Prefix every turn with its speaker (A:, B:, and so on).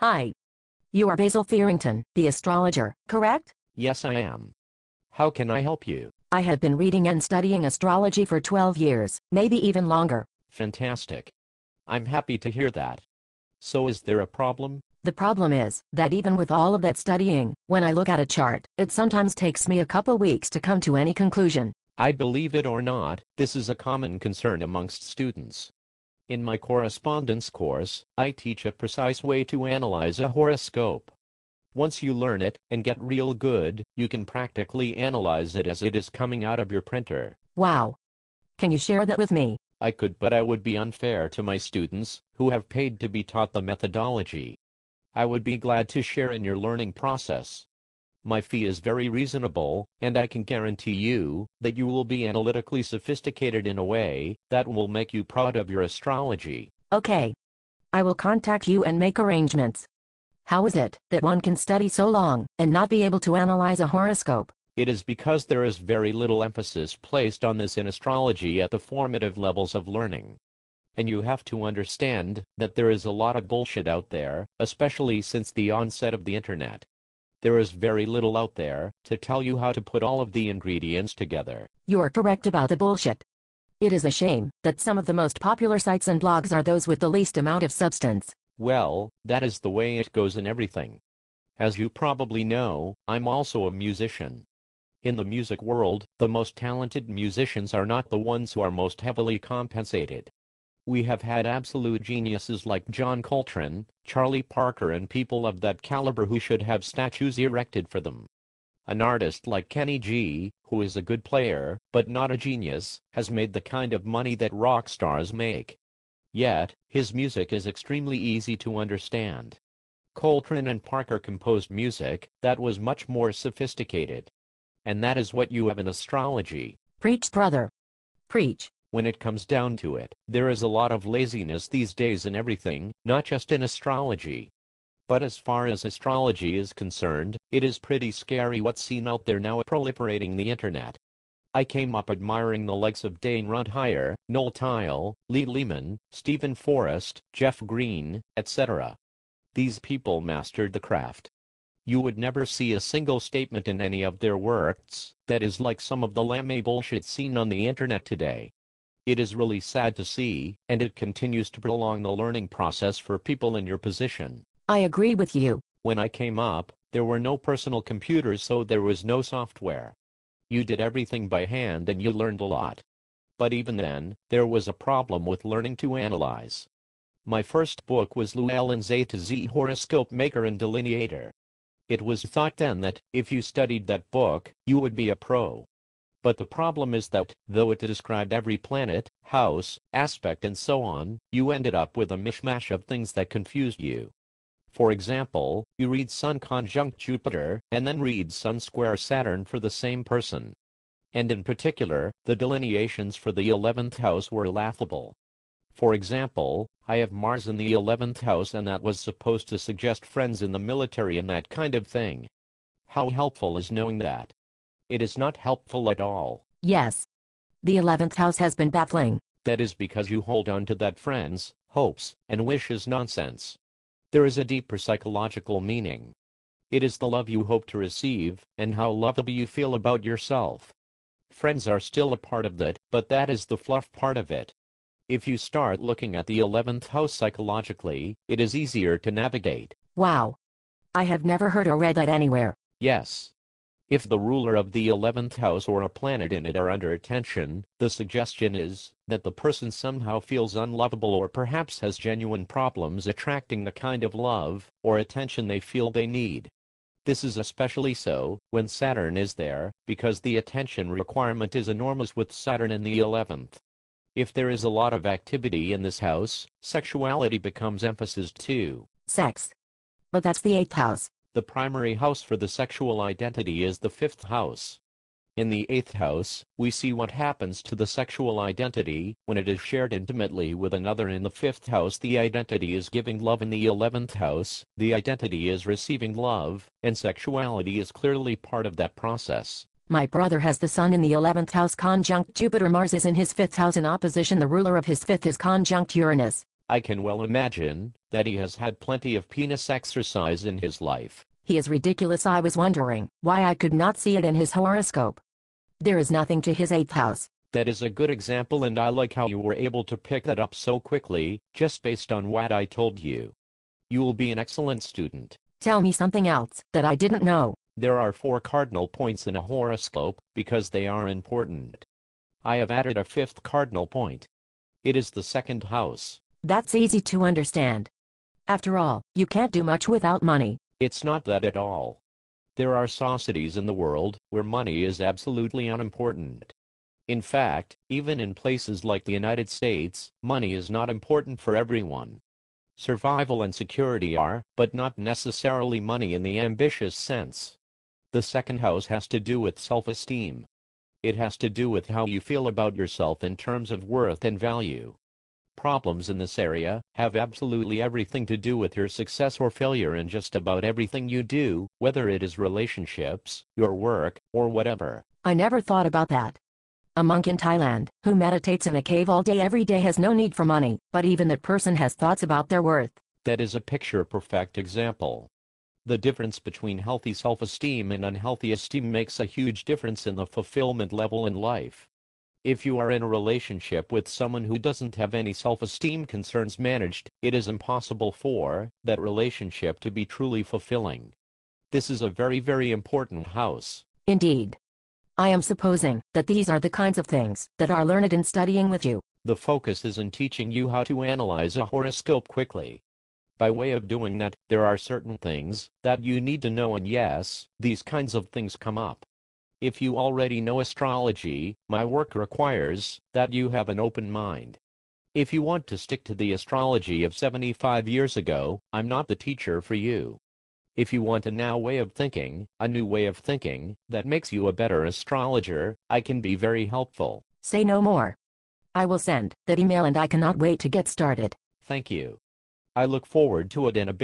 A: Hi. You are Basil Fearrington, the astrologer, correct?
B: Yes, I am. How can I help you?
A: I have been reading and studying astrology for 12 years, maybe even longer.
B: Fantastic. I'm happy to hear that. So is there a problem?
A: The problem is that even with all of that studying, when I look at a chart, it sometimes takes me a couple weeks to come to any conclusion.
B: I believe it or not, this is a common concern amongst students. In my correspondence course, I teach a precise way to analyze a horoscope. Once you learn it and get real good, you can practically analyze it as it is coming out of your printer.
A: Wow. Can you share that with me?
B: I could, but I would be unfair to my students, who have paid to be taught the methodology. I would be glad to share in your learning process. My fee is very reasonable, and I can guarantee you that you will be analytically sophisticated in a way that will make you proud of your astrology.
A: Okay. I will contact you and make arrangements. How is it that one can study so long and not be able to analyze a horoscope?
B: It is because there is very little emphasis placed on this in astrology at the formative levels of learning. And you have to understand that there is a lot of bullshit out there, especially since the onset of the internet. There is very little out there to tell you how to put all of the ingredients together.
A: You're correct about the bullshit. It is a shame that some of the most popular sites and blogs are those with the least amount of substance.
B: Well, that is the way it goes in everything. As you probably know, I'm also a musician. In the music world, the most talented musicians are not the ones who are most heavily compensated. We have had absolute geniuses like John Coltrane, Charlie Parker, and people of that caliber who should have statues erected for them. An artist like Kenny G, who is a good player, but not a genius, has made the kind of money that rock stars make. Yet, his music is extremely easy to understand. Coltrane and Parker composed music that was much more sophisticated. And that is what you have in astrology.
A: Preach, brother. Preach.
B: When it comes down to it, there is a lot of laziness these days in everything, not just in astrology. But as far as astrology is concerned, it is pretty scary what's seen out there now proliferating the internet. I came up admiring the likes of Dane Rudhyar, Noel Tile, Lee Lehman, Stephen Forrest, Jeff Green, etc. These people mastered the craft. You would never see a single statement in any of their works that is like some of the lame bullshit seen on the internet today. It is really sad to see, and it continues to prolong the learning process for people in your position.
A: I agree with you.
B: When I came up, there were no personal computers, so there was no software. You did everything by hand and you learned a lot. But even then, there was a problem with learning to analyze. My first book was Llewellyn's A to Z Horoscope Maker and Delineator. It was thought then that, if you studied that book, you would be a pro. But the problem is that, though it described every planet, house, aspect and so on, you ended up with a mishmash of things that confused you. For example, you read Sun conjunct Jupiter, and then read Sun square Saturn for the same person. And in particular, the delineations for the 11th house were laughable. For example, I have Mars in the 11th house, and that was supposed to suggest friends in the military and that kind of thing. How helpful is knowing that? It is not helpful at all.
A: Yes. The 11th house has been baffling.
B: That is because you hold on to that friends, hopes, and wishes nonsense. There is a deeper psychological meaning. It is the love you hope to receive, and how lovable you feel about yourself. Friends are still a part of that, but that is the fluff part of it. If you start looking at the 11th house psychologically, it is easier to navigate.
A: Wow. I have never heard or read that anywhere.
B: Yes. If the ruler of the 11th house or a planet in it are under attention, the suggestion is that the person somehow feels unlovable or perhaps has genuine problems attracting the kind of love or attention they feel they need. This is especially so when Saturn is there, because the attention requirement is enormous with Saturn in the 11th. If there is a lot of activity in this house, sexuality becomes emphasized too.
A: Sex. But that's the 8th house.
B: The primary house for the sexual identity is the 5th house. In the 8th house, we see what happens to the sexual identity when it is shared intimately with another. In the 5th house, the identity is giving love. In the 11th house, the identity is receiving love, and sexuality is clearly part of that process.
A: My brother has the Sun in the 11th house conjunct Jupiter. Mars is in his 5th house in opposition. The ruler of his 5th is conjunct Uranus.
B: I can well imagine that he has had plenty of penis exercise in his life.
A: He is ridiculous. I was wondering why I could not see it in his horoscope. There is nothing to his 8th house.
B: That is a good example, and I like how you were able to pick that up so quickly, just based on what I told you. You will be an excellent student.
A: Tell me something else that I didn't know.
B: There are 4 cardinal points in a horoscope, because they are important. I have added a 5th cardinal point. It is the 2nd house.
A: That's easy to understand. After all, you can't do much without money.
B: It's not that at all. There are societies in the world where money is absolutely unimportant. In fact, even in places like the United States, money is not important for everyone. Survival and security are, but not necessarily money in the ambitious sense. The 2nd house has to do with self-esteem. It has to do with how you feel about yourself in terms of worth and value. Problems in this area have absolutely everything to do with your success or failure in just about everything you do, whether it is relationships, your work, or whatever.
A: I never thought about that. A monk in Thailand, who meditates in a cave all day every day, has no need for money, but even that person has thoughts about their worth.
B: That is a picture-perfect example. The difference between healthy self-esteem and unhealthy esteem makes a huge difference in the fulfillment level in life. If you are in a relationship with someone who doesn't have any self-esteem concerns managed, it is impossible for that relationship to be truly fulfilling. This is a very, very important house.
A: Indeed. I am supposing that these are the kinds of things that are learned in studying with you.
B: The focus is in teaching you how to analyze a horoscope quickly. By way of doing that, there are certain things that you need to know, and yes, these kinds of things come up. If you already know astrology, my work requires that you have an open mind. If you want to stick to the astrology of 75 years ago, I'm not the teacher for you. If you want a new way of thinking that makes you a better astrologer, I can be very helpful.
A: Say no more. I will send that email and I cannot wait to get started.
B: Thank you. I look forward to it in a big